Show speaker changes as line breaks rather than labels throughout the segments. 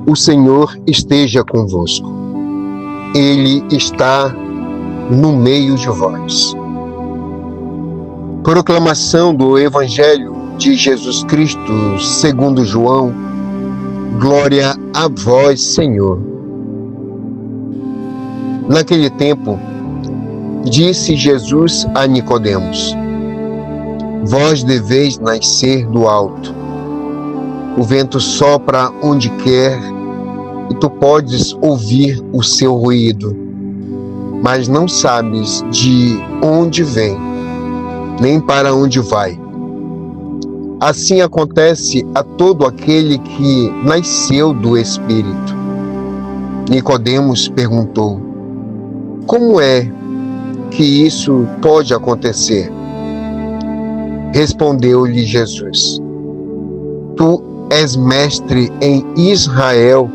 O Senhor esteja convosco. Ele está no meio de vós. Proclamação do Evangelho de Jesus Cristo segundo João. Glória a vós, Senhor. Naquele tempo, disse Jesus a Nicodemos: Vós deveis nascer do alto. O vento sopra onde quer e tu podes ouvir o seu ruído, mas não sabes de onde vem, nem para onde vai. Assim acontece a todo aquele que nasceu do Espírito. Nicodemos perguntou: Como é que isso pode acontecer? Respondeu-lhe Jesus: Tu és mestre em Israel,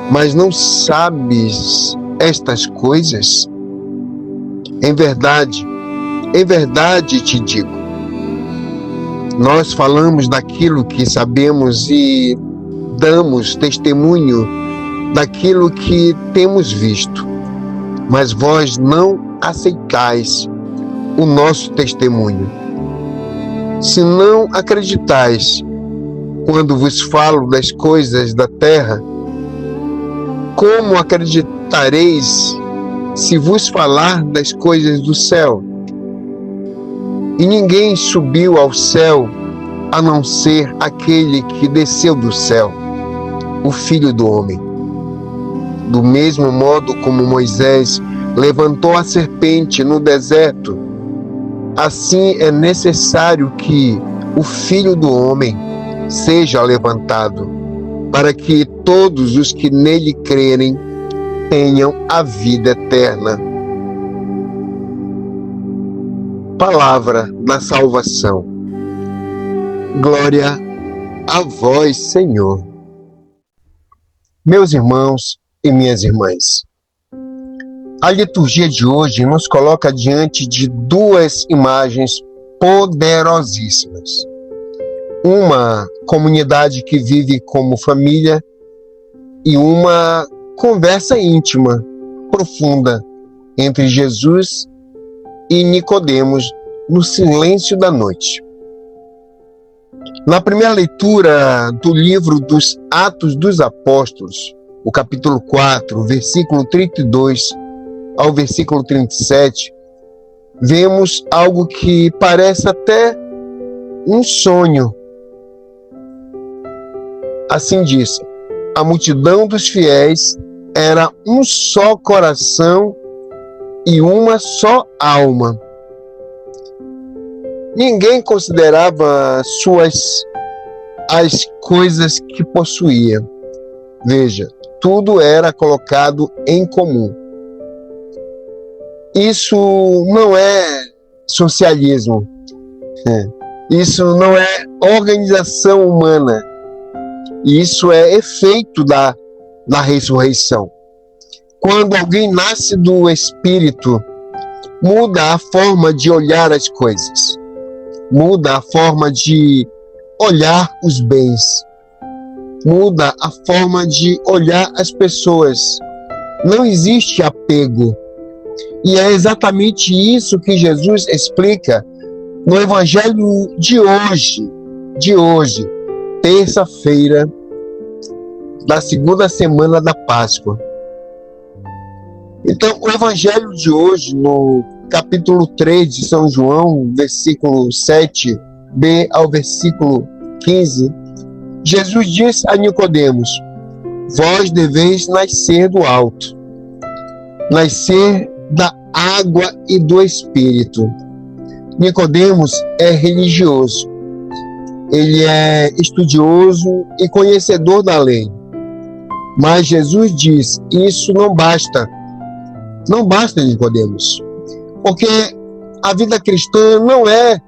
mas não sabes estas coisas? Em verdade te digo, nós falamos daquilo que sabemos e damos testemunho daquilo que temos visto, mas vós não aceitais o nosso testemunho. Se não acreditais quando vos falo das coisas da terra, como acreditareis se vos falar das coisas do céu? E ninguém subiu ao céu a não ser aquele que desceu do céu, o Filho do Homem. Do mesmo modo como Moisés levantou a serpente no deserto, assim é necessário que o Filho do Homem seja levantado, para que todos os que nele crerem tenham a vida eterna. Palavra da salvação. Glória a vós, Senhor. Meus irmãos e minhas irmãs, a liturgia de hoje nos coloca diante de duas imagens poderosíssimas. Uma comunidade que vive como família e uma conversa íntima, profunda, entre Jesus e Nicodemos no silêncio da noite. Na primeira leitura do livro dos Atos dos Apóstolos, o capítulo 4, versículo 32 ao versículo 37, vemos algo que parece até um sonho. Assim diz: a multidão dos fiéis era um só coração e uma só alma. Ninguém considerava as coisas que possuía. Veja, tudo era colocado em comum. Isso não é socialismo. Isso não é organização humana. Isso é efeito da ressurreição. Quando alguém nasce do Espírito, muda a forma de olhar as coisas, muda a forma de olhar os bens, muda a forma de olhar as pessoas. Não existe apego. E é exatamente isso que Jesus explica no Evangelho de hoje, terça-feira da segunda semana da Páscoa. Então, o Evangelho de hoje, no capítulo 3 de São João, versículo 7b ao versículo 15, Jesus diz a Nicodemos: Vós deveis nascer do alto, nascer da água e do Espírito. Nicodemos é religioso. Ele é estudioso e conhecedor da lei. Mas Jesus diz: isso não basta. Não basta, Nicodemos. Porque a vida cristã não é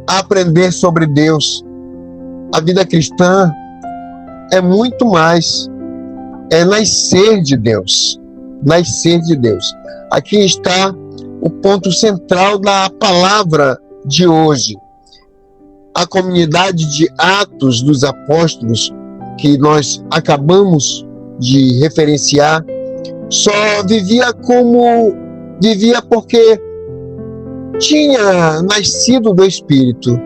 aprender sobre Deus. A vida cristã é muito mais. É nascer de Deus. Nascer de Deus. Aqui está o ponto central da palavra de hoje. A comunidade de Atos dos Apóstolos que nós acabamos de referenciar, só vivia como vivia porque tinha nascido do Espírito.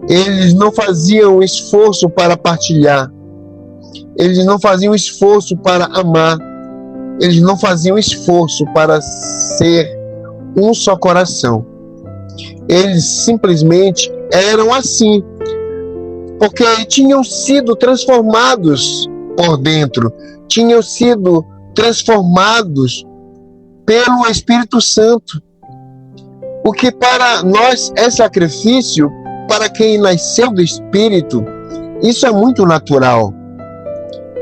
Eles não faziam esforço para partilhar, eles não faziam esforço para amar, eles não faziam esforço para ser um só coração. Eles simplesmente eram assim, porque tinham sido transformados por dentro, tinham sido transformados pelo Espírito Santo. O que para nós é sacrifício, para quem nasceu do Espírito, isso é muito natural.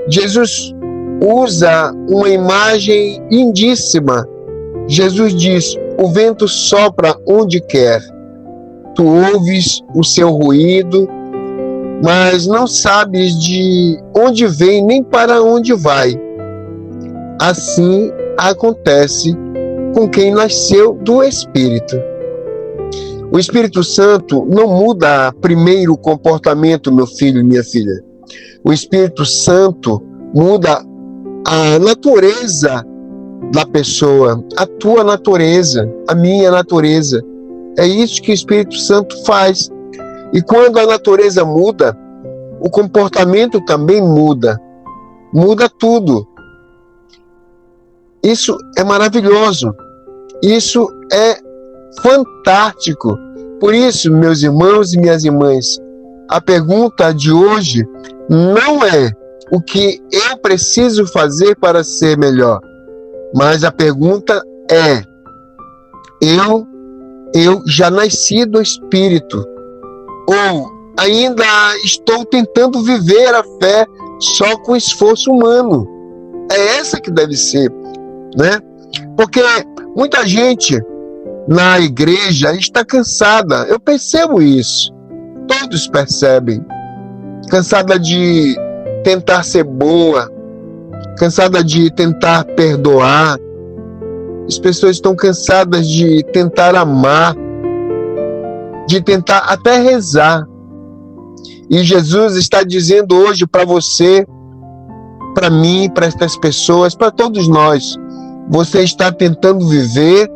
Jesus usa uma imagem lindíssima. Jesus diz: o vento sopra onde quer. Tu ouves o seu ruído, mas não sabes de onde vem nem para onde vai. Assim acontece com quem nasceu do Espírito. O Espírito Santo não muda primeiro o comportamento, meu filho e minha filha. O Espírito Santo muda a natureza da pessoa, a tua natureza, a minha natureza. É isso que o Espírito Santo faz. E quando a natureza muda, o comportamento também muda. Muda tudo. Isso é maravilhoso. Isso é fantástico. Por isso, meus irmãos e minhas irmãs, a pergunta de hoje não é o que eu preciso fazer para ser melhor, mas a pergunta é: eu já nasci do Espírito, ou ainda estou tentando viver a fé só com esforço humano? É essa que deve ser, né? Porque muita gente na igreja está cansada, eu percebo isso, todos percebem, cansada de tentar ser boa, cansada de tentar perdoar. As pessoas estão cansadas de tentar amar, de tentar até rezar. E Jesus está dizendo hoje para você, para mim, para estas pessoas, para todos nós: você está tentando viver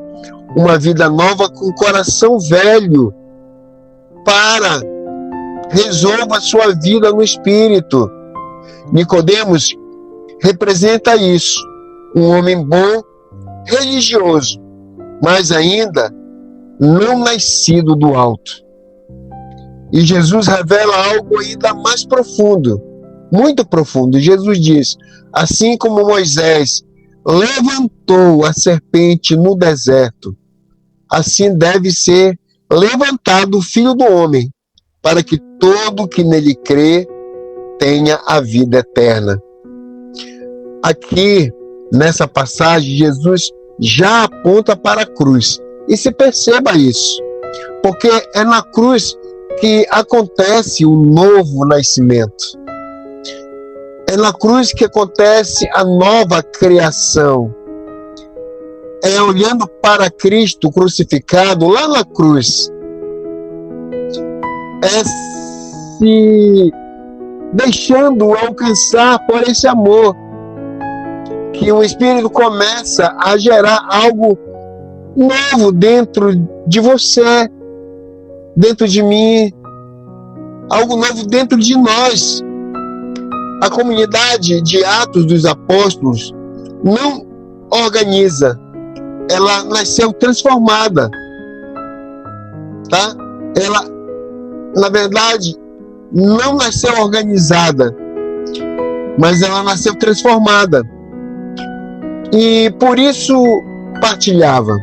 uma vida nova com o coração velho. Para, resolva a sua vida no Espírito. Nicodemos representa isso, um homem bom, religioso, mas ainda não nascido do alto. E Jesus revela algo ainda mais profundo, muito profundo. Jesus diz: assim como Moisés levantou a serpente no deserto, assim deve ser levantado o Filho do Homem, para que todo que nele crê tenha a vida eterna. Aqui, nessa passagem, Jesus já aponta para a cruz. E se perceba isso, porque é na cruz que acontece o novo nascimento. É na cruz que acontece a nova criação. É olhando para Cristo crucificado lá na cruz. É se deixando alcançar por esse amor, que o Espírito começa a gerar algo novo dentro de você, dentro de mim, algo novo dentro de nós. A comunidade de Atos dos Apóstolos não organiza, ela nasceu transformada, tá? Ela, na verdade, não nasceu organizada, mas ela nasceu transformada. E por isso partilhava.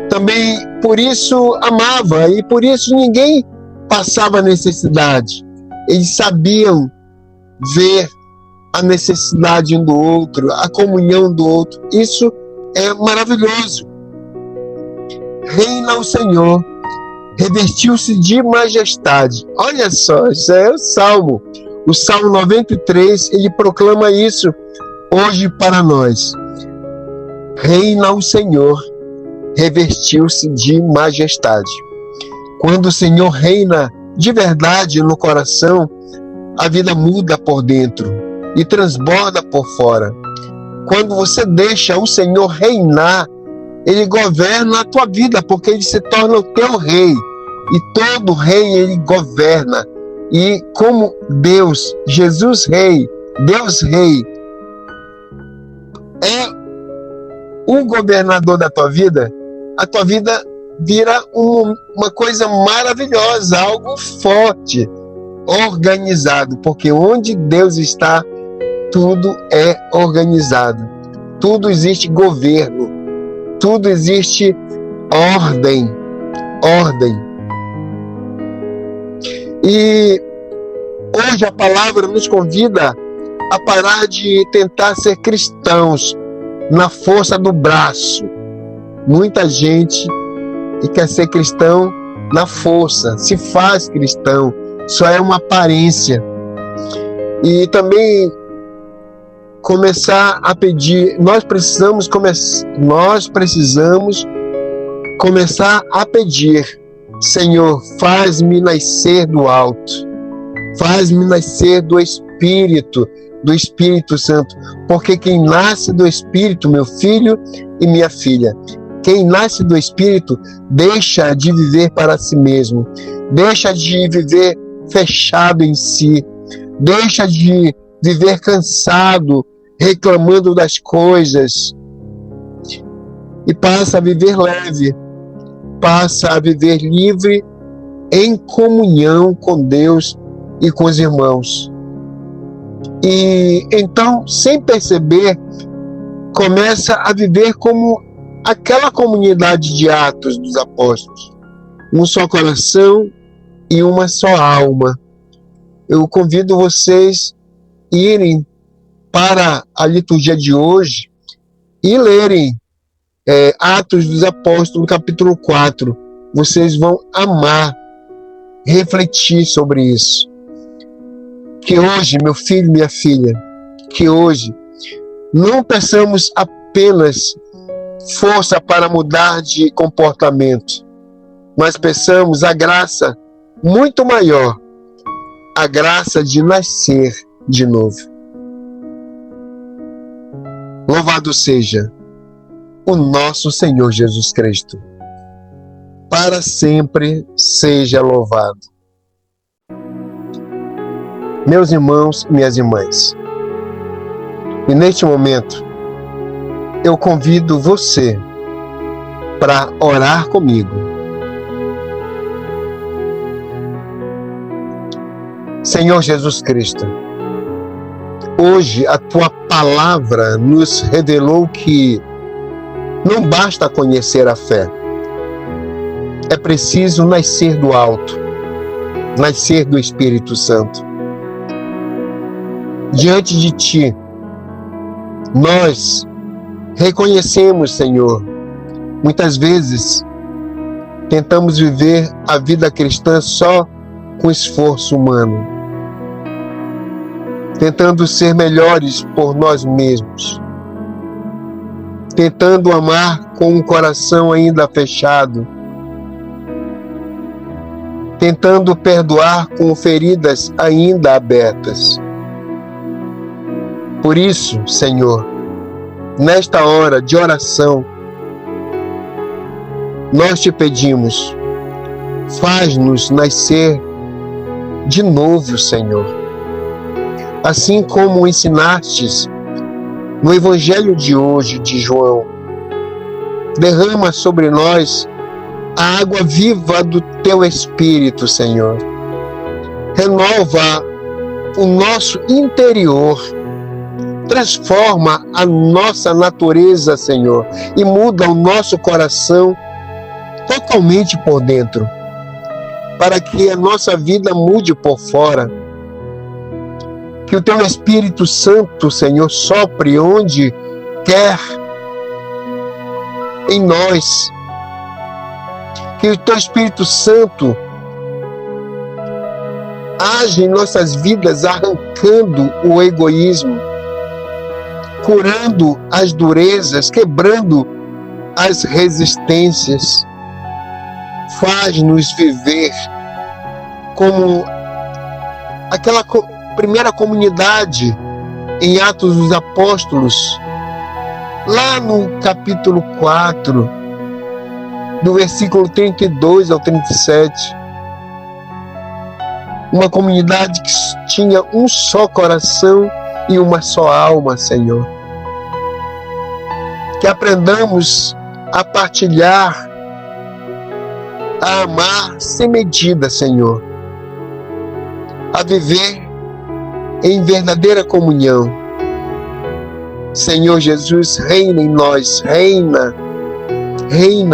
Também por isso amava, e por isso ninguém passava necessidade. Eles sabiam ver a necessidade um do outro, a comunhão do outro. Isso é maravilhoso. Reina o Senhor, revestiu-se de majestade. Olha só, isso é o Salmo. O Salmo 93, ele proclama isso hoje para nós. Reina o Senhor, revestiu-se de majestade. Quando o Senhor reina de verdade no coração, a vida muda por dentro e transborda por fora. Quando você deixa o Senhor reinar, Ele governa a tua vida, porque Ele se torna o teu rei. E todo rei Ele governa. E como Deus, Jesus Rei, Deus Rei, é o governador da tua vida, a tua vida vira uma coisa maravilhosa, algo forte, organizado, porque onde Deus está, tudo é organizado, tudo existe governo, tudo existe ordem. E hoje a palavra nos convida a parar de tentar ser cristãos na força do braço. Muita gente quer ser cristão na força, se faz cristão, só é uma aparência. E também começar a pedir, nós precisamos começar a pedir: Senhor, faz-me nascer do alto, faz-me nascer do Espírito Santo, porque quem nasce do Espírito, meu filho e minha filha, quem nasce do Espírito deixa de viver para si mesmo, deixa de viver fechado em si, deixa de viver cansado, reclamando das coisas, e passa a viver leve, passa a viver livre, em comunhão com Deus e com os irmãos. E então, sem perceber, começa a viver como aquela comunidade de Atos dos Apóstolos, um só coração e uma só alma. Eu convido vocês a irem para a liturgia de hoje e lerem Atos dos Apóstolos, capítulo 4. Vocês vão amar refletir sobre isso. Que hoje, meu filho e minha filha, que hoje não peçamos apenas força para mudar de comportamento, mas peçamos a graça muito maior, a graça de nascer de novo. Louvado seja o nosso Senhor Jesus Cristo. Para sempre seja louvado. Meus irmãos e minhas irmãs, e neste momento, eu convido você para orar comigo. Senhor Jesus Cristo, hoje a Tua palavra nos revelou que não basta conhecer a fé, é preciso nascer do alto, nascer do Espírito Santo. Diante de Ti, nós reconhecemos, Senhor, muitas vezes tentamos viver a vida cristã só com esforço humano, tentando ser melhores por nós mesmos, tentando amar com um coração ainda fechado, tentando perdoar com feridas ainda abertas. Por isso, Senhor, nesta hora de oração, nós te pedimos, faz-nos nascer de novo, Senhor. Assim como ensinastes no Evangelho de hoje, de João, derrama sobre nós a água viva do Teu Espírito, Senhor. Renova o nosso interior, transforma a nossa natureza, Senhor, e muda o nosso coração totalmente por dentro, para que a nossa vida mude por fora. Que o Teu Espírito Santo, Senhor, sopre onde quer em nós. Que o Teu Espírito Santo age em nossas vidas, arrancando o egoísmo, curando as durezas, quebrando as resistências. Faz-nos viver como primeira comunidade em Atos dos Apóstolos, lá no capítulo 4, do versículo 32 ao 37. Uma comunidade que tinha um só coração e uma só alma, Senhor. Que aprendamos a partilhar, a amar sem medida, Senhor. A viver em verdadeira comunhão. Senhor Jesus, reina em nós, reina,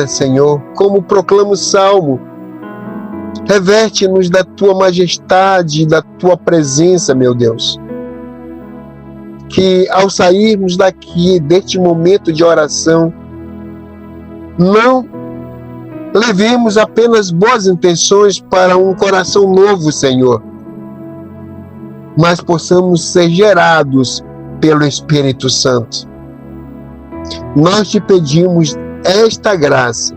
Senhor, como proclama o Salmo. Reverte-nos da tua majestade, da tua presença, meu Deus. Que ao sairmos daqui, deste momento de oração, não levemos apenas boas intenções para um coração novo, Senhor, mas possamos ser gerados pelo Espírito Santo. Nós te pedimos esta graça,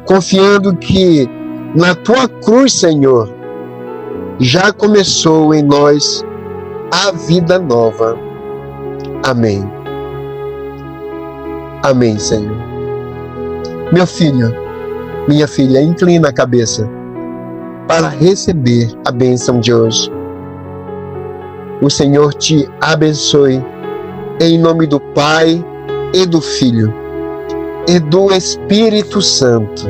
confiando que na tua cruz, Senhor, já começou em nós a vida nova. Amém. Amém, Senhor. Meu filho, minha filha, inclina a cabeça para receber a bênção de hoje. O Senhor te abençoe, em nome do Pai, e do Filho, e do Espírito Santo.